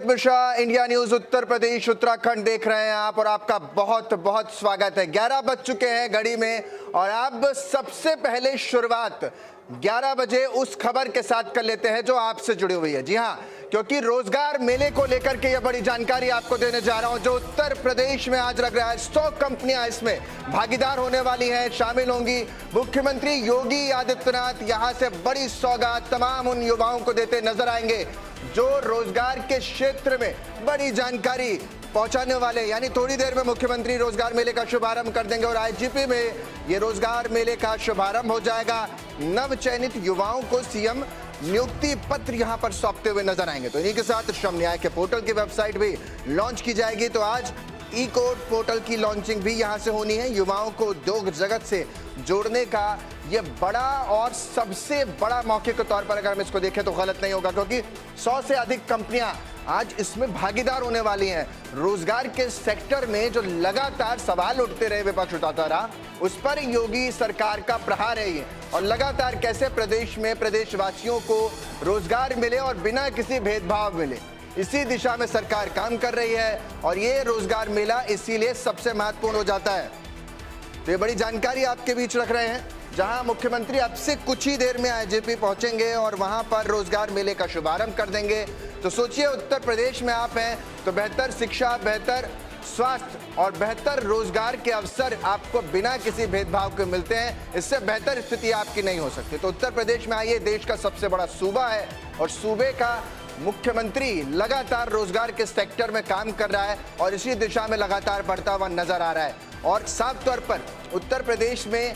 Amit Mishra, India news Uttar Pradesh Uttarakhand देख रहे हैं आप और आपका बहुत बहुत स्वागत है। 11 बज चुके हैं घड़ी में और अब सबसे पहले शुरुआत 11 बजे उस खबर के साथ कर लेते हैं जो आपसे जुड़ी हुई है। जी हाँ, क्योंकि रोजगार मेले को लेकर के यह बड़ी जानकारी आपको देने जा रहा हूं जो उत्तर प्रदेश में आज लग रहा है। 100 कंपनियां इसमें भागीदार होने वाली हैं, शामिल होंगी। मुख्यमंत्री योगी आदित्यनाथ यहां से बड़ी सौगात तमाम उन युवाओं को देते नजर आएंगे जो रोजगार के क्षेत्र में बड़ी जानकारी पहुंचाने वाले। यानी थोड़ी देर में मुख्यमंत्री रोजगार मेले का शुभारंभ कर देंगे और आईजीपी में ये रोजगार मेले का शुभारंभ हो जाएगा। नव चयनित युवाओं को सीएम नियुक्ति पत्र यहां पर सौंपते हुए नजर आएंगे। तो इन्हीं के साथ श्रम न्याय के पोर्टल की वेबसाइट भी लॉन्च की जाएगी। तो आज ई कोड पोर्टल की लॉन्चिंग भी यहां से होनी है। युवाओं को उद्योग जगत से जोड़ने का ये बड़ा और सबसे बड़ा मौके के तौर पर अगर हम इसको देखें तो गलत नहीं होगा, क्योंकि 100 से अधिक कंपनियां आज इसमें भागीदार होने वाली हैं। रोजगार के सेक्टर में जो लगातार सवाल उठते रहे, विपक्ष उठाता रहा, उस पर योगी सरकार का प्रहार है ये। और लगातार कैसे प्रदेश में प्रदेशवासियों को रोजगार मिले और बिना किसी भेदभाव मिले, इसी दिशा में सरकार काम कर रही है। और ये रोजगार मेला इसीलिए सबसे महत्वपूर्ण हो जाता है। तो ये बड़ी जानकारी आपके बीच रख रहे हैं, जहां मुख्यमंत्री अब से कुछ ही देर में आईजीपी पहुंचेंगे और वहां पर रोजगार मेले का शुभारंभ कर देंगे। तो सोचिए, उत्तर प्रदेश में आप हैं तो बेहतर शिक्षा, बेहतर स्वास्थ्य और बेहतर रोजगार के अवसर आपको बिना किसी भेदभाव के मिलते हैं। इससे बेहतर स्थिति आपकी नहीं हो सकती। तो उत्तर प्रदेश में आइए, देश का सबसे बड़ा सूबा है और सूबे का मुख्यमंत्री लगातार रोजगार के सेक्टर में काम कर रहा है और इसी दिशा में लगातार बढ़ता हुआ नजर आ रहा है। और साफ तौर पर उत्तर प्रदेश में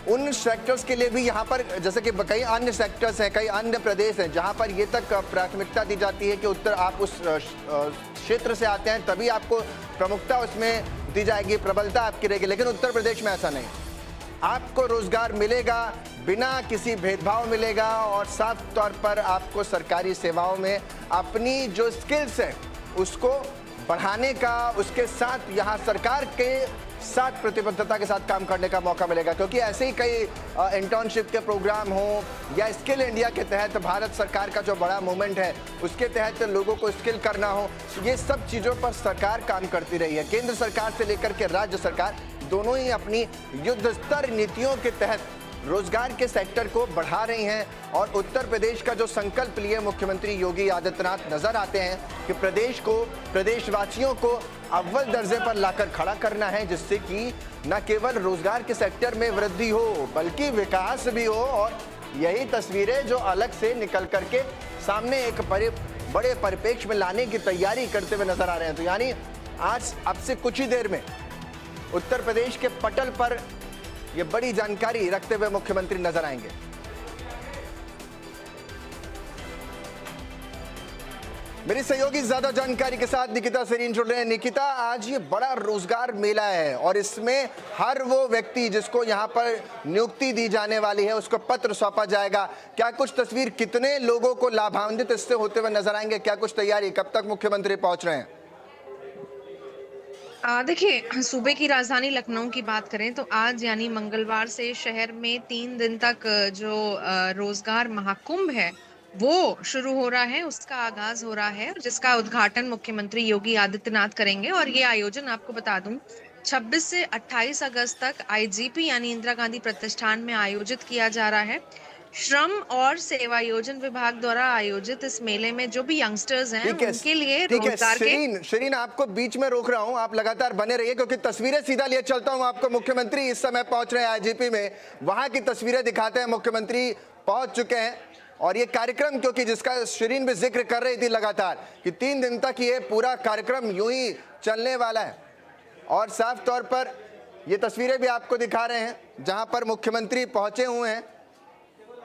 उन सेक्टर्स के लिए भी यहाँ पर, जैसे कि कई अन्य सेक्टर्स हैं, कई अन्य प्रदेश हैं जहाँ पर ये तक प्राथमिकता दी जाती है कि उत्तर आप उस क्षेत्र से आते हैं तभी आपको प्रमुखता उसमें दी जाएगी, प्रबलता आपकी रहेगी। लेकिन उत्तर प्रदेश में ऐसा नहीं, आपको रोजगार मिलेगा, बिना किसी भेदभाव मिलेगा और साफ तौर पर आपको सरकारी सेवाओं में अपनी जो स्किल्स है उसको बढ़ाने का, उसके साथ यहाँ सरकार के साथ प्रतिबद्धता के साथ काम करने का मौका मिलेगा। क्योंकि ऐसे ही कई इंटर्नशिप के प्रोग्राम हो या स्किल इंडिया के तहत भारत सरकार का जो बड़ा मूवमेंट है उसके तहत लोगों को स्किल करना हो, ये सब चीज़ों पर सरकार काम करती रही है। केंद्र सरकार से लेकर के राज्य सरकार दोनों ही अपनी युद्ध स्तर नीतियों के तहत रोजगार के सेक्टर को बढ़ा रही हैं। और उत्तर प्रदेश का जो संकल्प लिए मुख्यमंत्री योगी आदित्यनाथ नजर आते हैं कि प्रदेश को, प्रदेशवासियों को अव्वल दर्जे पर लाकर खड़ा करना है, जिससे कि न केवल रोजगार के सेक्टर में वृद्धि हो बल्कि विकास भी हो। और यही तस्वीरें जो अलग से निकल करके सामने एक बड़े परिप्रेक्ष्य में लाने की तैयारी करते हुए नजर आ रहे हैं। तो यानी आज अब से कुछ ही देर में उत्तर प्रदेश के पटल पर ये बड़ी जानकारी रखते हुए मुख्यमंत्री नजर आएंगे। मेरी सहयोगी ज्यादा जानकारी के साथ निकिता सरीन जुड़ रहे हैं। निकिता, आज ये बड़ा रोजगार मेला है और इसमें हर वो व्यक्ति जिसको यहाँ पर नियुक्ति दी जाने वाली है उसको पत्र सौंपा जाएगा। क्या कुछ तस्वीर, कितने लोगों को लाभान्वित इससे होते हुए नजर आएंगे? क्या कुछ तैयारी, कब तक मुख्यमंत्री पहुंच रहे हैं? देखिए, सूबे की राजधानी लखनऊ की बात करें तो आज यानी मंगलवार से शहर में 3 दिन तक जो रोजगार महाकुंभ है वो शुरू हो रहा है, उसका आगाज हो रहा है, जिसका उद्घाटन मुख्यमंत्री योगी आदित्यनाथ करेंगे। और ये आयोजन आपको बता दूं 26 से 28 अगस्त तक आईजीपी यानी इंदिरा गांधी प्रतिष्ठान में आयोजित किया जा रहा है। श्रम और सेवायोजन विभाग द्वारा आयोजित इस मेले में जो भी यंगस्टर्स हैं उनके लिए रोजगार के। शरीन, आपको बीच में रोक रहा हूं, आप लगातार बने रहिए क्योंकि तस्वीरें सीधा लिए चलता हूं आपको। मुख्यमंत्री इस समय पहुंच रहे हैं आईजीपी में, वहां की तस्वीरें दिखाते हैं। मुख्यमंत्री पहुंच चुके हैं और ये कार्यक्रम, क्योंकि जिसका शरीन भी जिक्र कर रही थी लगातार कि 3 दिन तक ये पूरा कार्यक्रम यूं ही चलने वाला है। और साफ तौर पर ये तस्वीरें भी आपको दिखा रहे हैं जहां पर मुख्यमंत्री पहुंचे हुए हैं।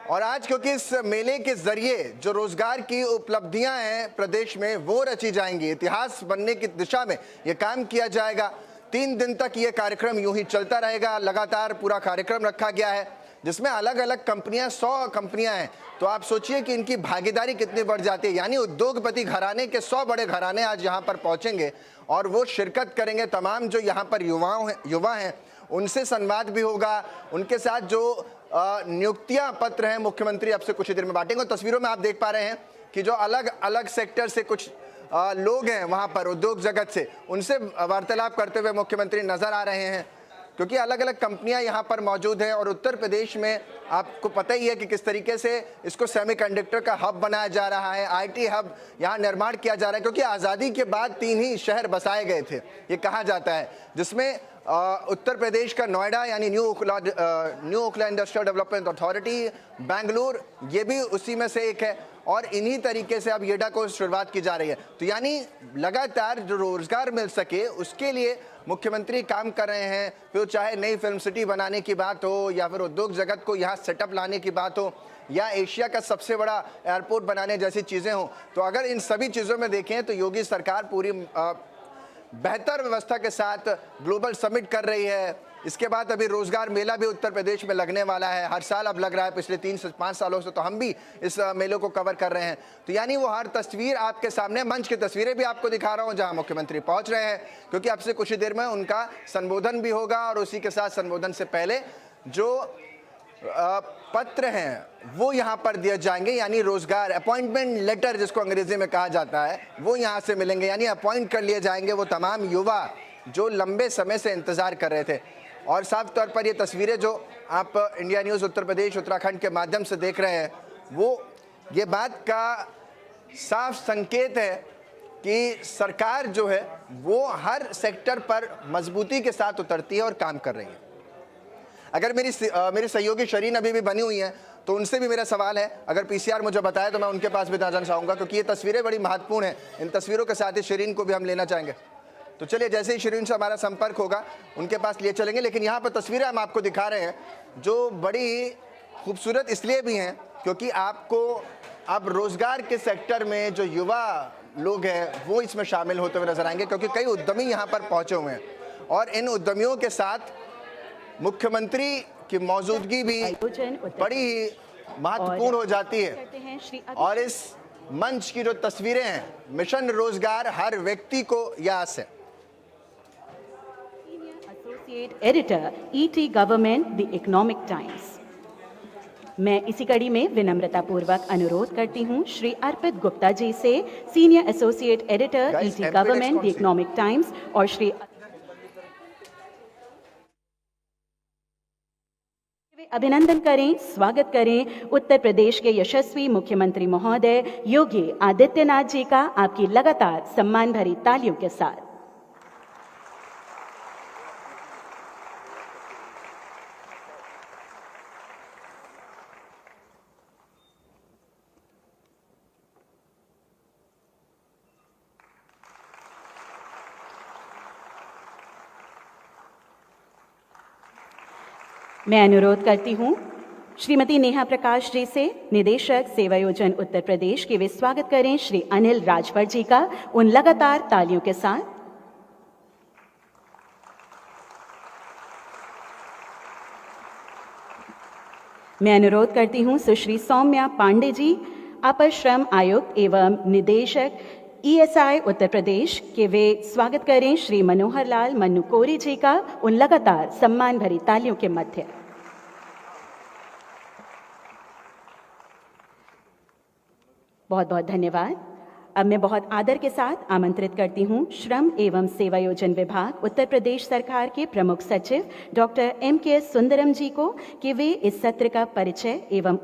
और आज क्योंकि इस मेले के जरिए जो रोजगार की उपलब्धियां हैं प्रदेश में वो रची जाएंगी, इतिहास बनने की दिशा में ये काम किया जाएगा। 3 दिन तक ये कार्यक्रम यूं ही चलता रहेगा। लगातार पूरा कार्यक्रम रखा गया है जिसमें अलग अलग कंपनियां, 100 कंपनियां हैं। तो आप सोचिए कि इनकी भागीदारी कितनी बढ़ जाती है। यानी उद्योगपति घराने के 100 बड़े घराने आज यहाँ पर पहुंचेंगे और वो शिरकत करेंगे। तमाम जो यहाँ पर युवा हैं उनसे संवाद भी होगा, उनके साथ जो नियुक्तियां पत्र हैं मुख्यमंत्री अब से कुछ ही देर में बांटेंगे। तस्वीरों में आप देख पा रहे हैं कि जो अलग अलग सेक्टर से कुछ लोग हैं वहाँ पर उद्योग जगत से, उनसे वार्तालाप करते हुए मुख्यमंत्री नजर आ रहे हैं, क्योंकि अलग अलग कंपनियां यहाँ पर मौजूद हैं और उत्तर प्रदेश में आपको पता ही है कि किस तरीके से इसको सेमीकंडक्टर का हब बनाया जा रहा है, आईटी हब यहाँ निर्माण किया जा रहा है, क्योंकि आज़ादी के बाद 3 ही शहर बसाए गए थे ये कहा जाता है, जिसमें उत्तर प्रदेश का नोएडा यानी new Okhla industrial development authority, Bengaluru, ये भी उसी में से एक है और इन्हीं तरीके से अब येडा को शुरुआत की जा रही है। तो यानी लगातार जो रोजगार मिल सके उसके लिए मुख्यमंत्री काम कर रहे हैं, फिर चाहे नई फिल्म सिटी बनाने की बात हो या फिर उद्योग जगत को यहाँ सेटअप लाने की बात हो या एशिया का सबसे बड़ा एयरपोर्ट बनाने जैसी चीज़ें हों। तो अगर इन सभी चीज़ों में देखें तो योगी सरकार पूरी बेहतर व्यवस्था के साथ ग्लोबल समिट कर रही है। इसके बाद अभी रोजगार मेला भी उत्तर प्रदेश में लगने वाला है, हर साल अब लग रहा है, पिछले 3 से 5 सालों से तो हम भी इस मेले को कवर कर रहे हैं। तो यानी वो हर तस्वीर आपके सामने, मंच की तस्वीरें भी आपको दिखा रहा हूं जहां मुख्यमंत्री पहुंच रहे हैं, क्योंकि अब से कुछ ही देर में उनका संबोधन भी होगा और उसी के साथ संबोधन से पहले जो पत्र हैं वो यहाँ पर दिए जाएंगे, यानी रोजगार अपॉइंटमेंट लेटर जिसको अंग्रेजी में कहा जाता है वो यहाँ से मिलेंगे, यानी अपॉइंट कर लिए जाएंगे वो तमाम युवा जो लंबे समय से इंतजार कर रहे थे। और साफ तौर पर ये तस्वीरें जो आप इंडिया न्यूज़ उत्तर प्रदेश उत्तराखंड के माध्यम से देख रहे हैं वो ये बात का साफ संकेत है कि सरकार जो है वो हर सेक्टर पर मजबूती के साथ उतरती है और काम कर रही है। अगर मेरी सहयोगी शरीन अभी भी बनी हुई हैं तो उनसे भी मेरा सवाल है, अगर पीसीआर मुझे बताए तो मैं उनके पास भी जाना चाहूँगा, क्योंकि ये तस्वीरें बड़ी महत्वपूर्ण हैं। इन तस्वीरों के साथ ही शरीन को भी हम लेना चाहेंगे। तो चलिए, जैसे ही शरीन से हमारा संपर्क होगा उनके पास लिए चलेंगे। लेकिन यहाँ पर तस्वीरें हम आपको दिखा रहे हैं जो बड़ी खूबसूरत इसलिए भी हैं क्योंकि आपको अब रोजगार के सेक्टर में जो युवा लोग हैं वो इसमें शामिल होते हुए नजर आएंगे, क्योंकि कई उद्यमी यहाँ पर पहुँचे हुए हैं और इन उद्यमियों के साथ मुख्यमंत्री की मौजूदगी भी बड़ी ही महत्वपूर्ण हो जाती है। और इस मंच की जो तस्वीरें हैं, मिशन रोजगार हर व्यक्ति को यास है। Associate editor ET government the economic times. मैं इसी कड़ी में विनम्रता पूर्वक अनुरोध करती हूं श्री अर्पित गुप्ता जी से, senior associate editor ET government the economic times, और श्री अभिनंदन करें, स्वागत करें उत्तर प्रदेश के यशस्वी मुख्यमंत्री महोदय योगी आदित्यनाथ जी का आपकी लगातार सम्मान भरी तालियों के साथ। मैं अनुरोध करती हूं श्रीमती नेहा प्रकाश जी से, निदेशक सेवायोजन उत्तर प्रदेश, के वे स्वागत करें श्री अनिल राजभर जी का उन लगातार तालियों के साथ। मैं अनुरोध करती हूं सुश्री सौम्या पांडे जी, अपर श्रम आयुक्त एवं निदेशक ईएसआई उत्तर प्रदेश, के वे स्वागत करें श्री मनोहर लाल मन्नू कोरी जी का उन लगातार सम्मान भरी तालियों के मध्य। बहुत बहुत धन्यवाद। अब मैं बहुत आदर के साथ आमंत्रित करती हूं श्रम एवं सेवायोजन विभाग उत्तर प्रदेश सरकार के प्रमुख सचिव डॉक्टर MKS सुंदरम जी को कि वे इस सत्र का परिचय एवं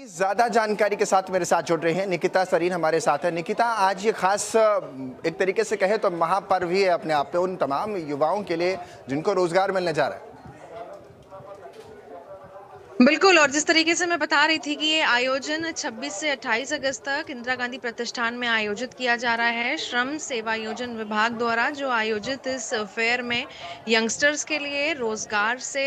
ज्यादा जानकारी के साथ मेरे साथ जुड़ रहे हैं। निकिता सरीन हमारे साथ है। निकिता, आज ये खास एक तरीके से कहे तो महापर्व ही है अपने आप पे उन तमाम युवाओं के लिए जिनको रोजगार मिलने जा रहा है। बिल्कुल, और जिस तरीके से मैं बता रही थी कि ये आयोजन 26 से 28 अगस्त तक इंदिरा गांधी प्रतिष्ठान में आयोजित किया जा रहा है। श्रम सेवायोजन विभाग द्वारा जो आयोजित इस फेयर में यंगस्टर्स के लिए रोजगार से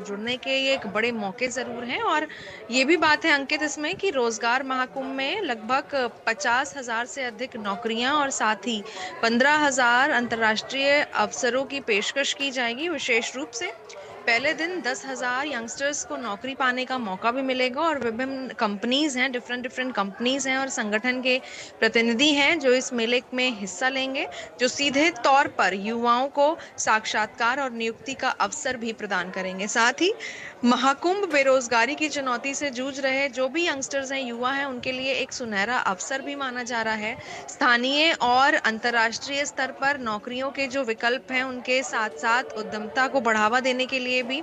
जुड़ने के ये एक बड़े मौके जरूर हैं। और ये भी बात है अंकित इसमें कि रोजगार महाकुंभ में लगभग 50,000 से अधिक नौकरियां और साथ ही 15,000 अंतर्राष्ट्रीय अवसरों की पेशकश की जाएगी। विशेष रूप से पहले दिन 10,000 यंगस्टर्स को नौकरी पाने का मौका भी मिलेगा और विभिन्न कंपनीज हैं, डिफरेंट डिफरेंट कंपनीज हैं और संगठन के प्रतिनिधि हैं जो इस मेले में हिस्सा लेंगे, जो सीधे तौर पर युवाओं को साक्षात्कार और नियुक्ति का अवसर भी प्रदान करेंगे। साथ ही महाकुंभ बेरोजगारी की चुनौती से जूझ रहे जो भी यंगस्टर्स हैं, युवा हैं, उनके लिए एक सुनहरा अवसर भी माना जा रहा है। स्थानीय और अंतर्राष्ट्रीय स्तर पर नौकरियों के जो विकल्प हैं, उनके साथ साथ उद्यमता को बढ़ावा देने के लिए भी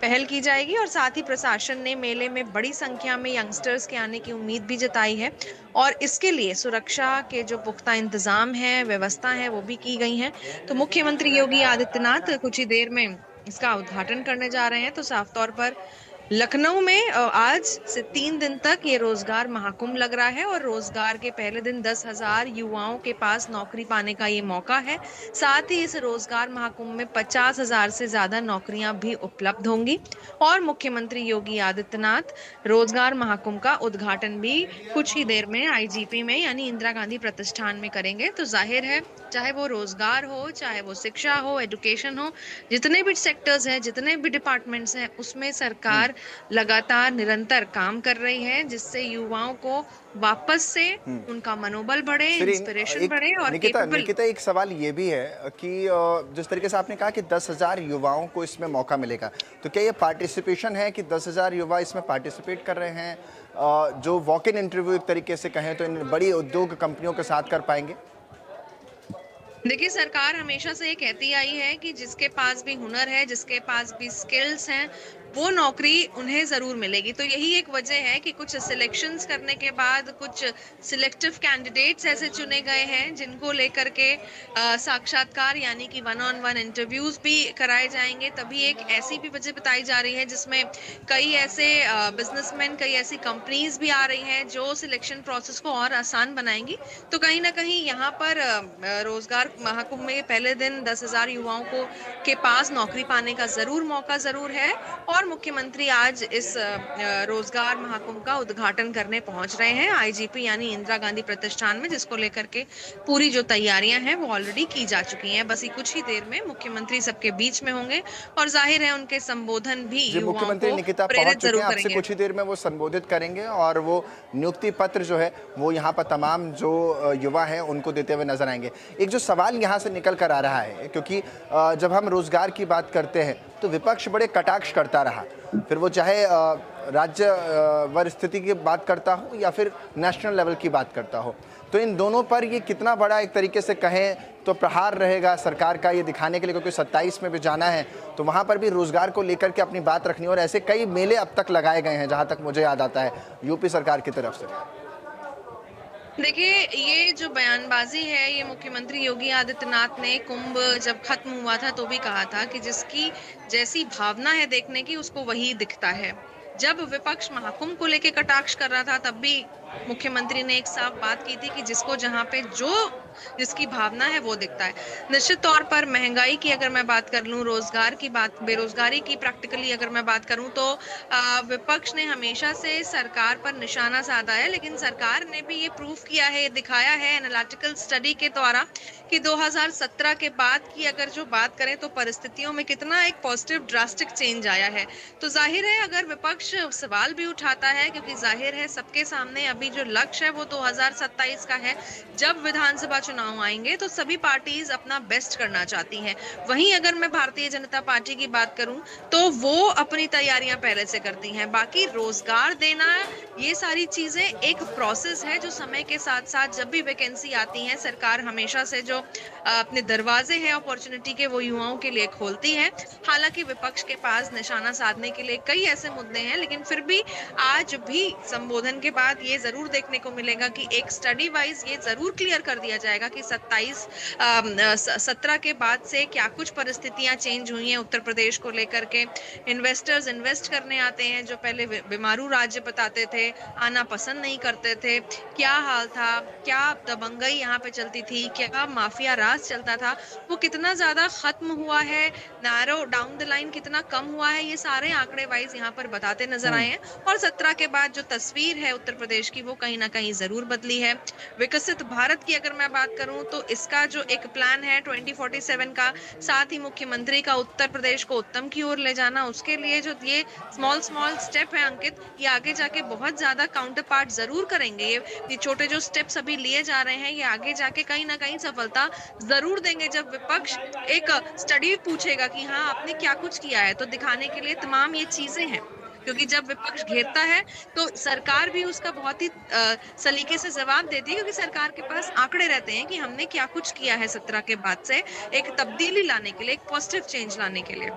पहल की जाएगी और साथ ही प्रशासन ने मेले में बड़ी संख्या में यंगस्टर्स के आने की उम्मीद भी जताई है और इसके लिए सुरक्षा के जो पुख्ता इंतजाम है, व्यवस्था है, वो भी की गई है। तो मुख्यमंत्री योगी आदित्यनाथ कुछ ही देर में इसका उद्घाटन करने जा रहे हैं। तो साफ तौर पर लखनऊ में आज से 3 दिन तक ये रोजगार महाकुंभ लग रहा है और रोजगार के पहले दिन 10,000 युवाओं के पास नौकरी पाने का ये मौका है। साथ ही इस रोजगार महाकुंभ में 50,000 से ज्यादा नौकरियां भी उपलब्ध होंगी और मुख्यमंत्री योगी आदित्यनाथ रोजगार महाकुंभ का उद्घाटन भी कुछ ही देर में आईजीपी में यानी इंदिरा गांधी प्रतिष्ठान में करेंगे। तो जाहिर है, चाहे वो रोजगार हो, चाहे वो शिक्षा हो, एजुकेशन हो, जितने भी सेक्टर्स हैं, जितने भी डिपार्टमेंट्स हैं, उसमें सरकार लगातार निरंतर काम कर रही है जिससे युवाओं को वापस से उनका मनोबल बढ़े, इंस्पिरेशन बढ़े और निकिता एक सवाल ये भी है कि जिस तरीके से आपने कहा कि 10,000 युवाओं को इसमें मौका मिलेगा, तो क्या ये पार्टिसिपेशन है कि 10,000 युवा इसमें पार्टिसिपेट कर रहे हैं, जो वॉक इन इंटरव्यू एक तरीके से कहें तो इन बड़ी उद्योग कंपनियों के साथ कर पाएंगे? देखिए, सरकार हमेशा से ये कहती आई है कि जिसके पास भी हुनर है, जिसके पास भी स्किल्स हैं, वो नौकरी उन्हें जरूर मिलेगी। तो यही एक वजह है कि कुछ सिलेक्शंस करने के बाद कुछ सिलेक्टिव कैंडिडेट्स ऐसे चुने गए हैं जिनको लेकर के साक्षात्कार यानी कि 1-on-1 इंटरव्यूज भी कराए जाएंगे। तभी एक ऐसी भी वजह बताई जा रही है जिसमें कई ऐसे बिजनेसमैन, कई ऐसी कंपनीज भी आ रही हैं जो सिलेक्शन प्रोसेस को और आसान बनाएंगी। तो कहीं ना कहीं यहाँ पर रोजगार महाकुंभ में पहले दिन 10,000 युवाओं को के पास नौकरी पाने का मौका जरूर है और मुख्यमंत्री आज इस रोजगार महाकुंभ का उद्घाटन करने पहुंच रहे हैं आईजीपी यानी इंदिरा गांधी प्रतिष्ठान में, जिसको लेकर के पूरी जो तैयारियां हैं वो ऑलरेडी की जा चुकी हैं। बस ही कुछ ही देर में मुख्यमंत्री सबके बीच में होंगे और जाहिर है उनके संबोधन भी मुख्यमंत्री निकिता पहुंच चुके हैं, आपसे कुछ ही देर में वो संबोधित करेंगे और वो नियुक्ति पत्र जो है वो यहाँ पर तमाम जो युवा हैं उनको देते हुए नजर आएंगे। एक जो सवाल यहाँ से निकल कर आ रहा है, क्योंकि जब हम रोजगार की बात करते हैं तो विपक्ष बड़े कटाक्ष करता रहा, फिर वो चाहे राज्य वर स्थिति की बात करता हो या फिर नेशनल लेवल की बात करता हो, तो इन दोनों पर ये कितना बड़ा एक तरीके से कहें तो प्रहार रहेगा सरकार का ये दिखाने के लिए, क्योंकि 27 में भी जाना है तो वहाँ पर भी रोजगार को लेकर के अपनी बात रखनी। और ऐसे कई मेले अब तक लगाए गए हैं जहाँ तक मुझे याद आता है यूपी सरकार की तरफ से। देखिए, ये जो बयानबाजी है ये मुख्यमंत्री योगी आदित्यनाथ ने कुंभ जब खत्म हुआ था तो भी कहा था कि जिसकी जैसी भावना है देखने की उसको वही दिखता है। जब विपक्ष महाकुंभ को लेकर कटाक्ष कर रहा था तब भी मुख्यमंत्री ने एक साफ बात की थी कि जिसको जहां पे जिसकी भावना है वो दिखता है। निश्चित तौर पर महंगाई की अगर मैं बात कर लूं, रोजगार की बात, बेरोजगारी की प्रैक्टिकली अगर मैं बात करूं तो विपक्ष ने हमेशा से सरकार पर निशाना साधा है, लेकिन सरकार ने भी ये प्रूफ किया है, दिखाया है एनालिटिकल स्टडी के द्वारा कि 2017 के बाद की अगर जो बात करें तो परिस्थितियों में कितना एक पॉजिटिव ड्रास्टिक चेंज आया है। तो जाहिर है अगर विपक्ष सवाल भी उठाता है, क्योंकि जाहिर है सबके सामने अभी जो लक्ष्य है वो 2027 का है, जब विधानसभा चुनाव आएंगे तो सभी पार्टीज अपना बेस्ट करना चाहती हैं। वहीं अगर मैं भारतीय जनता पार्टी की बात करूं तो वो अपनी तैयारियां पहले से करती हैं। बाकी रोजगार देना, ये सारी चीजें एक प्रोसेस है जो समय के साथ साथ जब भी वैकेंसी आती है सरकार हमेशा से जो अपने दरवाजे हैं अपॉर्चुनिटी के वो युवाओं के लिए खोलती है। हालांकि विपक्ष के पास निशाना साधने के लिए कई ऐसे मुद्दे हैं, लेकिन फिर भी आज भी संबोधन के बाद ये जरूर देखने को मिलेगा कि एक स्टडी वाइज ये जरूर क्लियर कर दिया जाएगा कि 17 के बाद से क्या कुछ परिस्थितियां चेंज हुई हैं उत्तर प्रदेश को लेकर के। इन्वेस्टर्स इन्वेस्ट करने आते हैं, जो पहले बीमारू राज्य बताते थे, आना पसंद नहीं करते थे। क्या हाल था, क्या दबंगई यहाँ पे चलती थी, क्या माफिया राज चलता था वो कितना ज्यादा खत्म हुआ है, नैरो डाउन द लाइन कितना कम हुआ है, ये सारे आंकड़े वाइज यहाँ पर बताते नजर आए हैं। और 17 के बाद जो तस्वीर है उत्तर प्रदेश की वो कहीं ना कहीं जरूर बदली है। विकसित भारत की अगर मैं बात करूं तो इसका जो एक प्लान है 2047 का, साथ ही मुख्यमंत्री का उत्तर प्रदेश को उत्तम की ओर ले जाना, उसके लिए जो ये स्मॉल स्मॉल स्टेप है अंकित, ये आगे जाके बहुत ज्यादा काउंटर पार्ट जरूर करेंगे। ये छोटे जो स्टेप्स अभी लिए जा रहे हैं ये आगे जाके कहीं ना कहीं सफलता जरूर देंगे। जब विपक्ष एक स्टडी पूछेगा कि हाँ आपने क्या कुछ किया है, तो दिखाने के लिए तमाम ये चीजें हैं, क्योंकि जब विपक्ष घेरता है तो सरकार भी उसका बहुत ही सलीके से जवाब देती है, क्योंकि सरकार के पास आंकड़े रहते हैं कि हमने क्या कुछ किया है 17 के बाद से एक तब्दीली लाने के लिए, एक पॉजिटिव चेंज लाने के लिए।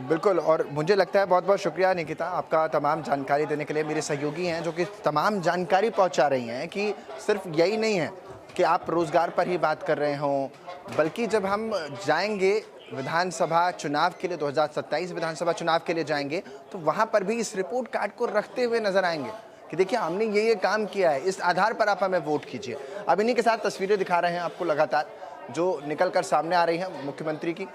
बिल्कुल, और मुझे लगता है बहुत बहुत शुक्रिया निकिता आपका तमाम जानकारी देने के लिए। मेरे सहयोगी हैं जो कि तमाम जानकारी पहुंचा रही हैं कि सिर्फ यही नहीं है कि आप रोज़गार पर ही बात कर रहे हों, बल्कि जब हम जाएंगे विधानसभा चुनाव के लिए, 2027 विधानसभा चुनाव के लिए जाएंगे, तो वहाँ पर भी इस रिपोर्ट कार्ड को रखते हुए नजर आएंगे कि देखिए हमने ये काम किया है, इस आधार पर आप हमें वोट कीजिए। अब इन्हीं के साथ तस्वीरें दिखा रहे हैं आपको लगातार जो निकल कर सामने आ रही हैं मुख्यमंत्री की।